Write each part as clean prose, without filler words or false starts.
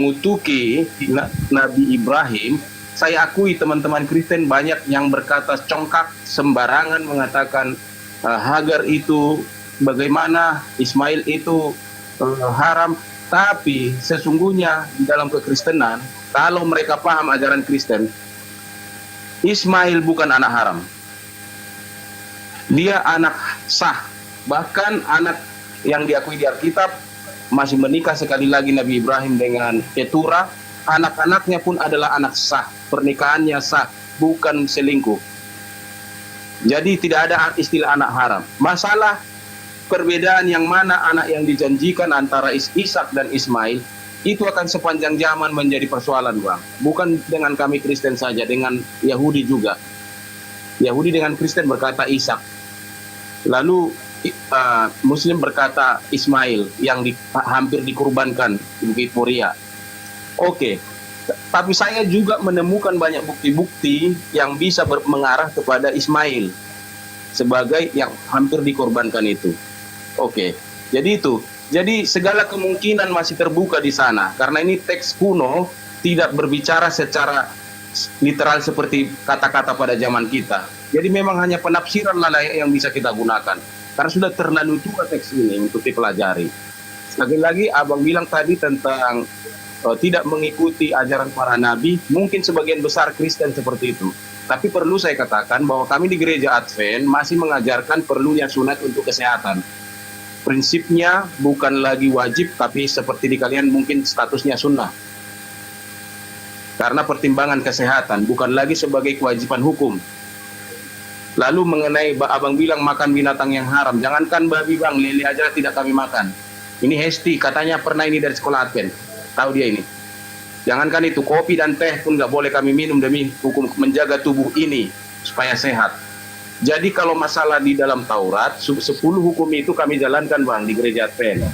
mengutuki Nabi Ibrahim, saya akui teman-teman Kristen banyak yang berkata congkak sembarangan mengatakan Hagar itu bagaimana, Ismail itu haram. Tapi sesungguhnya di dalam kekristenan, kalau mereka paham ajaran Kristen, Ismail bukan anak haram. Dia anak sah. Bahkan anak yang diakui di Alkitab masih menikah sekali lagi Nabi Ibrahim dengan Keturah, anak-anaknya pun adalah anak sah, pernikahannya sah, bukan selingkuh. Jadi tidak ada istilah anak haram. Masalah perbedaan yang mana anak yang dijanjikan antara Ishak dan Ismail, itu akan sepanjang zaman menjadi persoalan, Bang. Bukan dengan kami Kristen saja, dengan Yahudi juga. Yahudi dengan Kristen berkata Ishak. Lalu Muslim berkata Ismail yang hampir dikurbankan di Bukit Moria. Oke, tapi saya juga menemukan banyak bukti-bukti yang bisa mengarah kepada Ismail sebagai yang hampir dikorbankan itu. Oke, jadi itu. Jadi segala kemungkinan masih terbuka di sana karena ini teks kuno, tidak berbicara secara literal seperti kata-kata pada zaman kita. Jadi memang hanya penafsiran lah yang bisa kita gunakan. Karena sudah terlalu tua teks ini untuk dipelajari. Sekali lagi abang bilang tadi tentang tidak mengikuti ajaran para nabi, mungkin sebagian besar Kristen seperti itu. Tapi perlu saya katakan bahwa kami di gereja Advent masih mengajarkan perlunya sunat untuk kesehatan. Prinsipnya bukan lagi wajib, tapi seperti di kalian mungkin statusnya sunnah. Karena pertimbangan kesehatan, bukan lagi sebagai kewajiban hukum. Lalu mengenai abang bilang makan binatang yang haram, jangankan babi bang, lele aja tidak kami makan. Ini Hesti, katanya pernah ini dari sekolah Advent, tahu dia ini. Jangankan itu, kopi dan teh pun nggak boleh kami minum demi hukum menjaga tubuh ini supaya sehat. Jadi kalau masalah di dalam Taurat, 10 hukum itu kami jalankan bang di gereja Advent.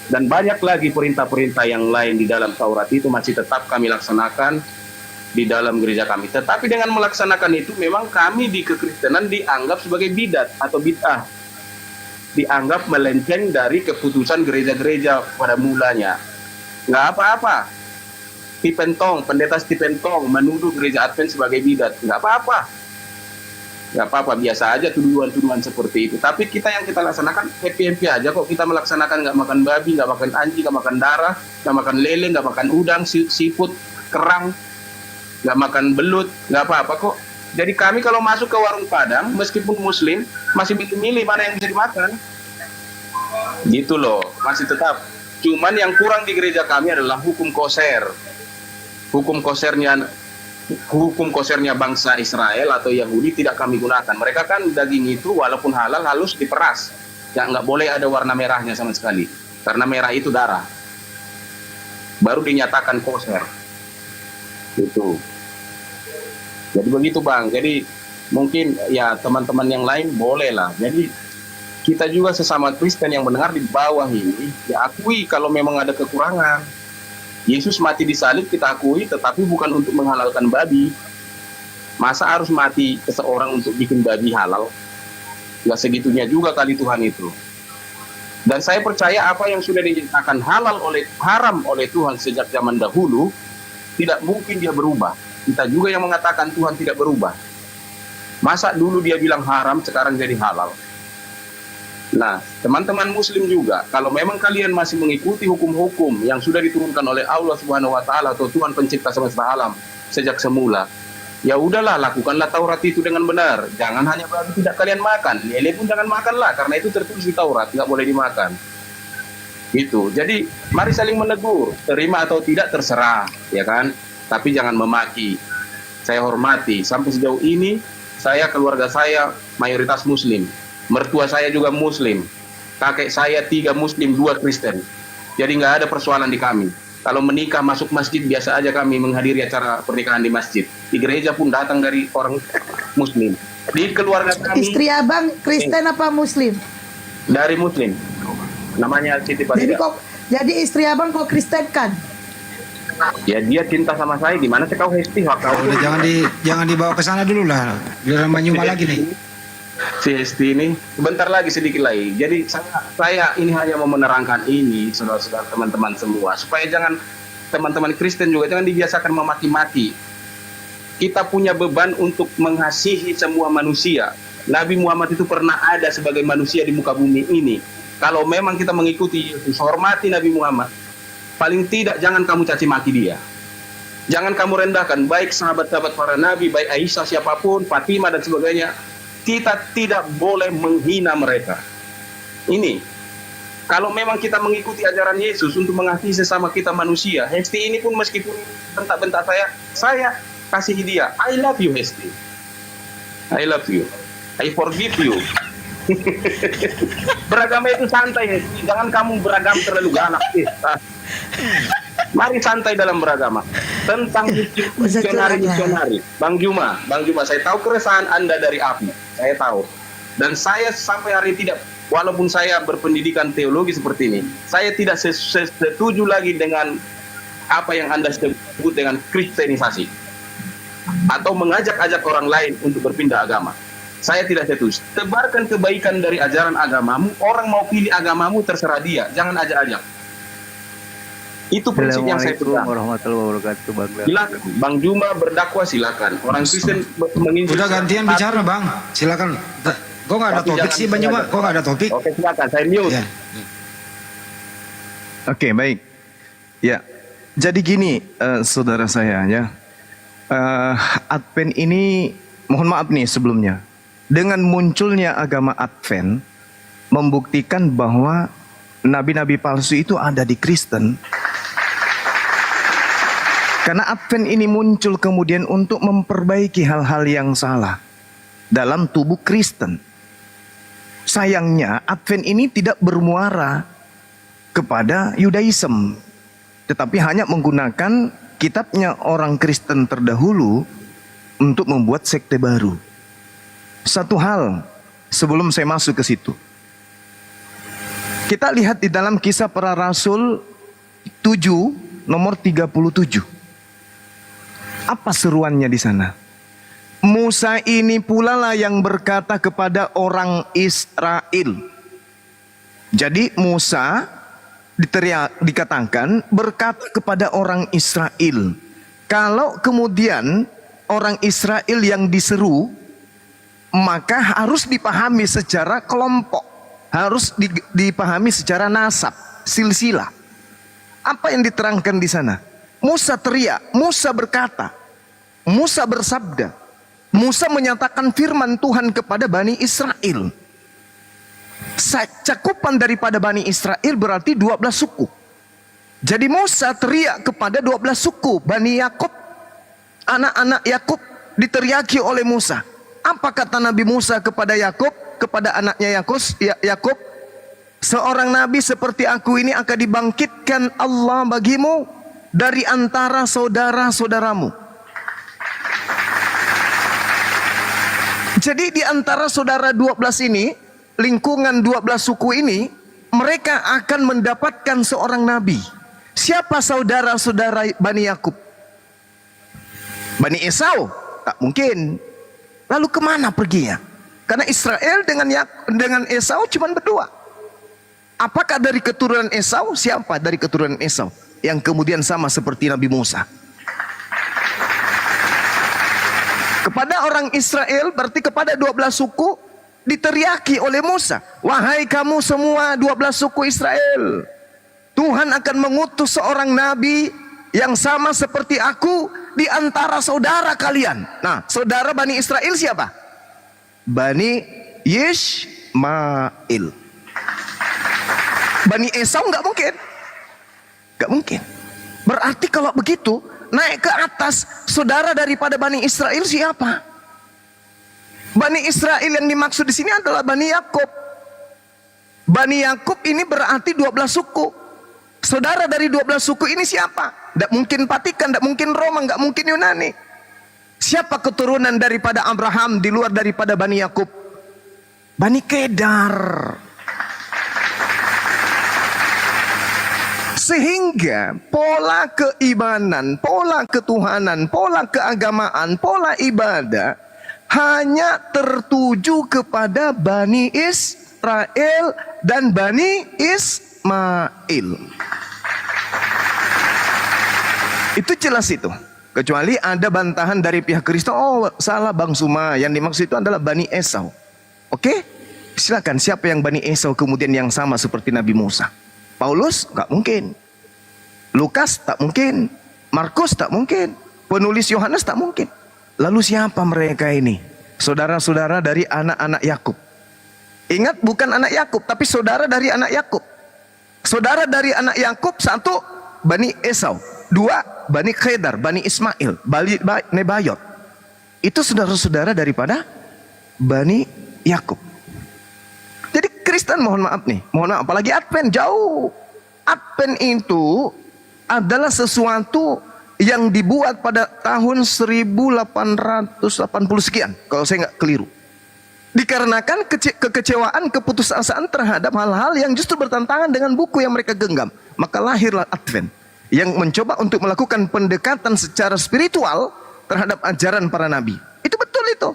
Dan banyak lagi perintah-perintah yang lain di dalam Taurat itu masih tetap kami laksanakan di dalam gereja kami. Tetapi dengan melaksanakan itu memang kami di kekristenan dianggap sebagai bidat atau bid'ah. Dianggap melenceng dari keputusan gereja-gereja pada mulanya. Nggak apa-apa. Stephen pendeta Stephen Tong menuduh gereja Advent sebagai bidat. Nggak apa-apa. Nggak apa-apa, biasa aja tuduhan-tuduhan seperti itu. Tapi kita yang kita laksanakan happy-happy aja kok. Kita melaksanakan nggak makan babi, nggak makan anjing, nggak makan darah, nggak makan lele, nggak makan udang, seafood, kerang, nggak makan belut, nggak apa-apa kok. Jadi kami kalau masuk ke warung Padang, meskipun Muslim, masih milih mana yang bisa dimakan. Gitu loh, masih tetap. Cuman yang kurang di gereja kami adalah hukum koser. Hukum kosernya bangsa Israel atau Yahudi tidak kami gunakan. Mereka kan daging itu walaupun halal halus diperas. Ya nggak boleh ada warna merahnya sama sekali. Karena merah itu darah. Baru dinyatakan koser. Gitu. Jadi begitu bang. Jadi mungkin ya teman-teman yang lain boleh lah. Jadi kita juga sesama Kristen yang mendengar di bawah ini, ya akui kalau memang ada kekurangan. Yesus mati di salib kita akui, tetapi bukan untuk menghalalkan babi. Masa harus mati seseorang untuk bikin babi halal? Nggak segitunya juga kali Tuhan itu. Dan saya percaya apa yang sudah dinyatakan haram oleh Tuhan sejak zaman dahulu, tidak mungkin dia berubah. Kita juga yang mengatakan Tuhan tidak berubah. Masa dulu dia bilang haram, sekarang jadi halal? Nah, teman-teman Muslim juga, kalau memang kalian masih mengikuti hukum-hukum yang sudah diturunkan oleh Allah Subhanahu wa Ta'ala atau Tuhan Pencipta semesta alam sejak semula, ya udahlah, lakukanlah Taurat itu dengan benar. Jangan hanya babi tidak kalian makan, lele pun jangan makanlah, karena itu tertulis di Taurat, nggak boleh dimakan. Gitu. Jadi, mari saling menegur, terima atau tidak terserah, ya kan? Tapi jangan memaki. Saya hormati. Sampai sejauh ini, keluarga saya mayoritas Muslim. Mertua saya juga Muslim. Kakek saya 3 Muslim, 2 Kristen. Jadi nggak ada persoalan di kami. Kalau menikah masuk masjid, biasa aja kami menghadiri acara pernikahan di masjid. Di gereja pun datang dari orang Muslim. Di keluarga kami... Istri abang Kristen apa Muslim? Dari Muslim. Namanya Siti Farida. Jadi istri abang kok Kristen kan? Ya dia cinta sama saya. Di mana sih kau Hesti? Udah jangan dibawa ke sana dulu lah. Dalam Banyuma lagi nih. Si Hesti ini sebentar lagi, sedikit lagi. Jadi saya ini hanya mau menerangkan ini, saudara-saudara, teman-teman semua, supaya jangan teman-teman Kristen juga jangan dibiasakan memaki-maki. Kita punya beban untuk mengasihi semua manusia. Nabi Muhammad itu pernah ada sebagai manusia di muka bumi ini. Kalau memang kita mengikuti Yesus, hormati Nabi Muhammad, paling tidak jangan kamu caci maki dia. Jangan kamu rendahkan, baik sahabat-sahabat para nabi, baik Aisyah, siapapun, Fatimah dan sebagainya. Kita tidak boleh menghina mereka. Ini, kalau memang kita mengikuti ajaran Yesus untuk mengasihi sesama kita manusia, Hesti ini pun meskipun bentak-bentak saya kasih dia, I love you Hesti. I love you. I forgive you. Beragama itu santai, jangan kamu beragam terlalu galak. Mari santai dalam beragama. Tentang misionari, Bang Juma, saya tahu keresahan Anda dari api, saya tahu. Dan saya sampai hari ini tidak, walaupun saya berpendidikan teologi seperti ini, saya tidak setuju lagi dengan apa yang Anda sebut dengan kristenisasi atau mengajak-ajak orang lain untuk berpindah agama. Saya tidak setuju. Tebarkan kebaikan dari ajaran agamamu. Orang mau pilih agamamu terserah dia, jangan ajak-ajak. Itu prinsip yang saya pegang. Warahmatullahi wabarakatuh, Bang. Silakan, Bang Juma berdakwah silakan. Orang Kristen menginjil. Udah gantian bicara, Bang. Silakan. Kok nggak ada topik sih, Bang Juma? Kok nggak ada topik? Oke, silakan. Saya mute. Ya. Oke, baik. Ya, jadi gini, saudara saya ya. Advent ini, mohon maaf nih sebelumnya, dengan munculnya agama Advent membuktikan bahwa nabi-nabi palsu itu ada di Kristen. Karena Advent ini muncul kemudian untuk memperbaiki hal-hal yang salah dalam tubuh Kristen. Sayangnya Advent ini tidak bermuara kepada Yudaism, tetapi hanya menggunakan kitabnya orang Kristen terdahulu untuk membuat sekte baru. Satu hal sebelum saya masuk ke situ. Kita lihat di dalam Kisah Para Rasul 7 nomor 37. Apa seruannya di sana? Musa ini pula lah yang berkata kepada orang Israel. Jadi Musa dikatakan berkata kepada orang Israel. Kalau kemudian orang Israel yang diseru, maka harus dipahami secara kelompok, harus dipahami secara nasab, silsilah. Apa yang diterangkan di sana? Musa teriak, Musa berkata, Musa bersabda, Musa menyatakan firman Tuhan kepada Bani Israel. Cakupan daripada Bani Israel berarti 12 suku. Jadi Musa teriak kepada 12 suku Bani Yakub. Anak-anak Yakub diteriaki oleh Musa. Apa kata Nabi Musa kepada Yakub, kepada anaknya Yakub? Seorang nabi seperti aku ini akan dibangkitkan Allah bagimu dari antara saudara-saudaramu. Jadi di antara saudara 12 ini, lingkungan 12 suku ini, mereka akan mendapatkan seorang nabi. Siapa saudara-saudara Bani Yakub? Bani Esau? Tak mungkin. Lalu kemana perginya? Karena Israel dengan Esau cuma berdua. Apakah dari keturunan Esau? Siapa dari keturunan Esau? Yang kemudian sama seperti Nabi Musa. Kepada orang Israel, berarti kepada 12 suku, diteriaki oleh Musa. Wahai kamu semua 12 suku Israel, Tuhan akan mengutus seorang nabi yang sama seperti aku di antara saudara kalian. Nah, saudara Bani Israel siapa? Bani Yishmael. Bani Esau nggak mungkin. Nggak mungkin. Berarti kalau begitu, naik ke atas, saudara daripada Bani Israel siapa? Bani Israel yang dimaksud di sini adalah Bani Yakub. Bani Yakub ini berarti 12 suku. Saudara dari 12 suku ini siapa? Tidak mungkin Vatikan, tidak mungkin Roma, nggak mungkin Yunani. Siapa keturunan daripada Abraham di luar daripada Bani Yakub? Bani Kedar. Sehingga pola keimanan, pola ketuhanan, pola keagamaan, pola ibadah hanya tertuju kepada Bani Israel dan Bani Ismail. Itu jelas itu. Kecuali ada bantahan dari pihak Kristen, oh salah Bang Suma, yang dimaksud itu adalah Bani Esau. Oke? Silakan, siapa yang Bani Esau kemudian yang sama seperti Nabi Musa? Paulus? Gak mungkin. Lukas? Tak mungkin. Markus? Tak mungkin. Penulis Yohanes? Tak mungkin. Lalu siapa mereka ini? Saudara-saudara dari anak-anak Yakub. Ingat, bukan anak Yakub, tapi saudara dari anak Yakub. Saudara dari anak Yakub, satu, Bani Esau. Dua, Bani Khedar, Bani Ismail, Bani Nebayot. Itu saudara-saudara daripada Bani Yakub. Jadi Kristen, mohon maaf nih, mohon maaf, apalagi Advent jauh. Advent itu adalah sesuatu yang dibuat pada tahun 1880 sekian, kalau saya nggak keliru. Dikarenakan kekecewaan, keputusasaan terhadap hal-hal yang justru bertentangan dengan buku yang mereka genggam. Maka lahirlah Advent, yang mencoba untuk melakukan pendekatan secara spiritual terhadap ajaran para nabi. Itu betul itu.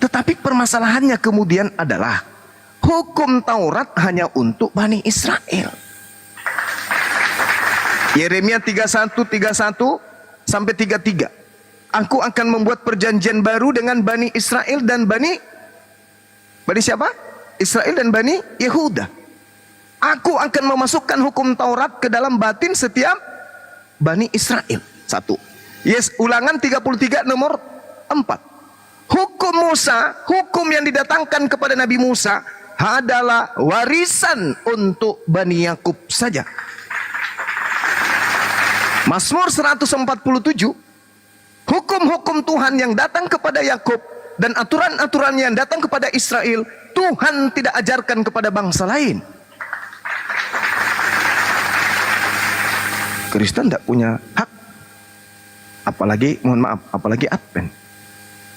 Tetapi permasalahannya kemudian adalah hukum Taurat hanya untuk Bani Israel. Yeremia 31 sampai 33. Aku akan membuat perjanjian baru dengan Bani Israel dan Bani siapa? Israel dan Bani Yehuda. Aku akan memasukkan hukum Taurat ke dalam batin setiap Bani Israel. Satu. Yes, Ulangan 33 nomor 4. Hukum Musa, hukum yang didatangkan kepada Nabi Musa adalah warisan untuk Bani Yakub saja. Mazmur 147, hukum-hukum Tuhan yang datang kepada Yakub dan aturan-aturan yang datang kepada Israel, Tuhan tidak ajarkan kepada bangsa lain. Kristen tidak punya hak, apalagi, mohon maaf, apalagi Advent.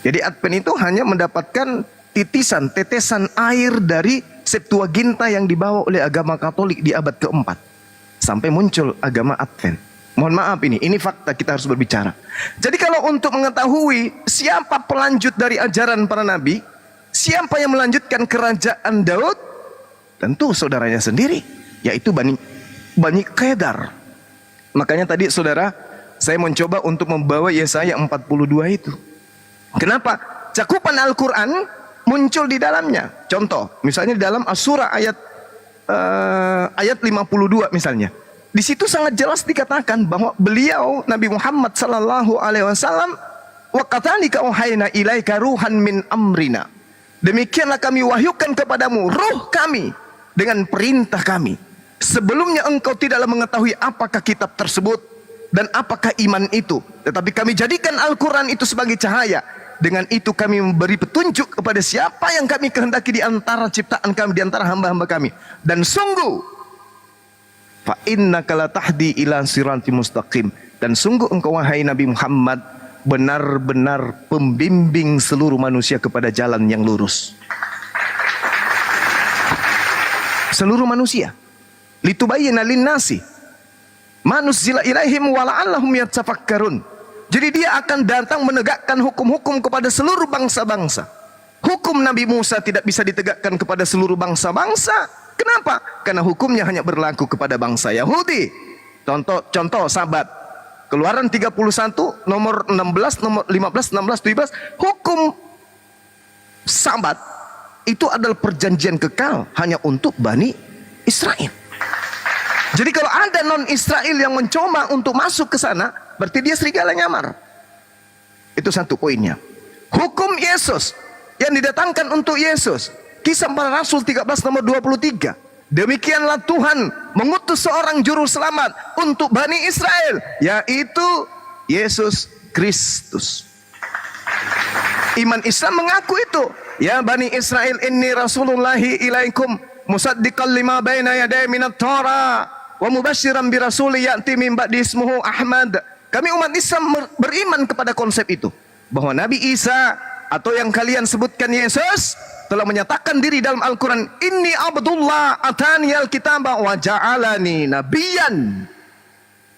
Jadi Advent itu hanya mendapatkan titisan, tetesan air dari Septuaginta yang dibawa oleh agama Katolik di abad keempat, sampai muncul agama Advent. Mohon maaf, ini fakta, kita harus berbicara. Jadi kalau untuk mengetahui siapa pelanjut dari ajaran para nabi, siapa yang melanjutkan kerajaan Daud, tentu saudaranya sendiri, yaitu Bani Khedar. Makanya tadi saudara, saya mencoba untuk membawa Yesaya 42 itu. Kenapa? Cakupan Al-Quran muncul di dalamnya. Contoh, misalnya di dalam As-Surah ayat 52 misalnya. Di situ sangat jelas dikatakan bahwa beliau Nabi Muhammad sallallahu alaihi wasallam, wa qatalika auhayna ilaika ruhan min amrina. Demikianlah kami wahyukan kepadamu ruh kami dengan perintah kami. Sebelumnya engkau tidaklah mengetahui apakah kitab tersebut dan apakah iman itu, tetapi kami jadikan Al-Quran itu sebagai cahaya. Dengan itu kami memberi petunjuk kepada siapa yang kami kehendaki di antara ciptaan kami, di antara hamba-hamba kami. Dan sungguh, fa innaka la tahdi ila siratim mustaqim, dan sungguh engkau wahai Nabi Muhammad benar-benar pembimbing seluruh manusia kepada jalan yang lurus. Seluruh manusia. Litubayyana linnasi ma nuzila ilaihim wa la'allahum yatafakkarun. Jadi dia akan datang menegakkan hukum-hukum kepada seluruh bangsa-bangsa. Hukum Nabi Musa tidak bisa ditegakkan kepada seluruh bangsa-bangsa. Kenapa? Karena hukumnya hanya berlaku kepada bangsa Yahudi. Contoh Sabat. Keluaran 31 nomor 16, nomor 15, 16, 17. Hukum Sabat itu adalah perjanjian kekal hanya untuk Bani Israel. Jadi kalau ada non-Israel yang mencoba untuk masuk ke sana, berarti dia serigala nyamar. Itu satu poinnya. Hukum Yesus yang didatangkan untuk Yesus. Kisah para Rasul 13 nomor 23. Demikianlah Tuhan mengutus seorang juru selamat untuk Bani Israel, yaitu Yesus Kristus. Iman Islam mengaku itu. Ya Bani Israel, inni rasulullahi ilaikum musaddiqan lima baina yaday minat Torah wa mubasyiran bi rasuli ya'ti min ba'di ismuhu Ahmad. Kami umat Islam beriman kepada konsep itu, bahwa Nabi Isa atau yang kalian sebutkan Yesus telah menyatakan diri dalam Al-Quran, inni abdullah atani al-kitaba wa ja'alani nabiyan.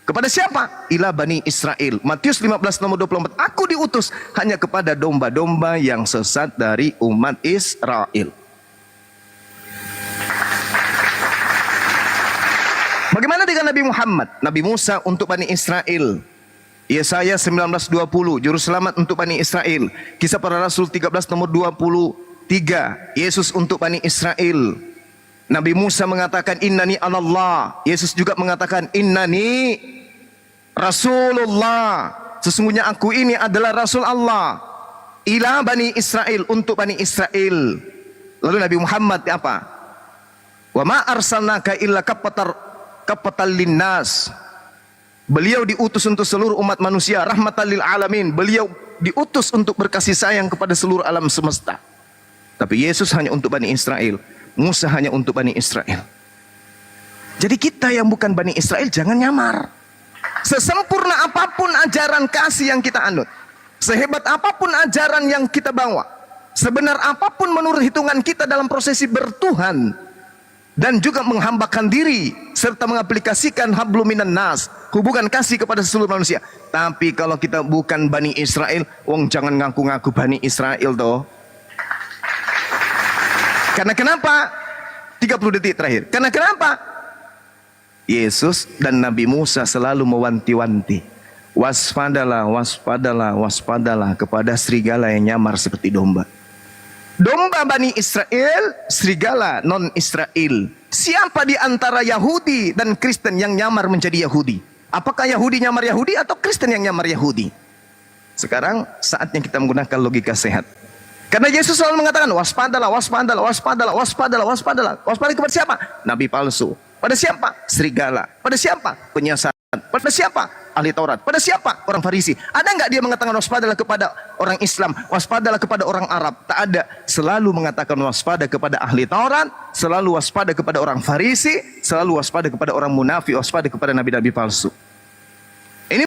Kepada siapa? Ila Bani Israel. Matius 15 nomor 24. Aku diutus hanya kepada domba-domba yang sesat dari umat Israel. Bagaimana dengan Nabi Muhammad, Nabi Musa untuk Bani Israel. Yesaya 19:20, juru selamat untuk Bani Israel. Kisah Para Rasul 13 nomor 23, Yesus untuk Bani Israel. Nabi Musa mengatakan innani anallah. Yesus juga mengatakan innani Rasulullah. Sesungguhnya aku ini adalah Rasul Allah. Ila Bani Israel, untuk Bani Israel. Lalu Nabi Muhammad apa? Wa ma arsalnaka illa kafatal linnas. Beliau diutus untuk seluruh umat manusia, rahmatan lil alamin. Beliau diutus untuk berkasih sayang kepada seluruh alam semesta. Tapi Yesus hanya untuk Bani Israel, Musa hanya untuk Bani Israel. Jadi kita yang bukan Bani Israel jangan nyamar. Sesempurna apapun ajaran kasih yang kita anut, sehebat apapun ajaran yang kita bawa, sebenar apapun menurut hitungan kita dalam prosesi bertuhan, dan juga menghambakan diri serta mengaplikasikan hablum minan nas, hubungan kasih kepada seluruh manusia. Tapi kalau kita bukan Bani Israel, wong jangan ngaku-ngaku Bani Israel toh. Karena kenapa? 30 detik terakhir. Karena kenapa? Yesus dan Nabi Musa selalu mewanti-wanti, waspadalah, waspadalah, waspadalah kepada serigala yang nyamar seperti domba. Domba Bani Israel, serigala non-Israel. Siapa di antara Yahudi dan Kristen yang nyamar menjadi Yahudi? Apakah Yahudi nyamar Yahudi atau Kristen yang nyamar Yahudi? Sekarang saatnya kita menggunakan logika sehat. Karena Yesus selalu mengatakan waspadalah, waspadalah, waspadalah, waspadalah, waspadalah. Waspada kepada siapa? Nabi palsu. Pada siapa? Serigala. Pada siapa? Penyiasat. Pada siapa? Ahli Taurat. Pada siapa? Orang Farisi. Ada nggak dia mengatakan waspadalah kepada orang Islam, waspadalah kepada orang Arab? Tak ada. Selalu mengatakan waspada kepada ahli Taurat, selalu waspada kepada orang Farisi, selalu waspada kepada orang munafik, waspada kepada nabi-nabi palsu.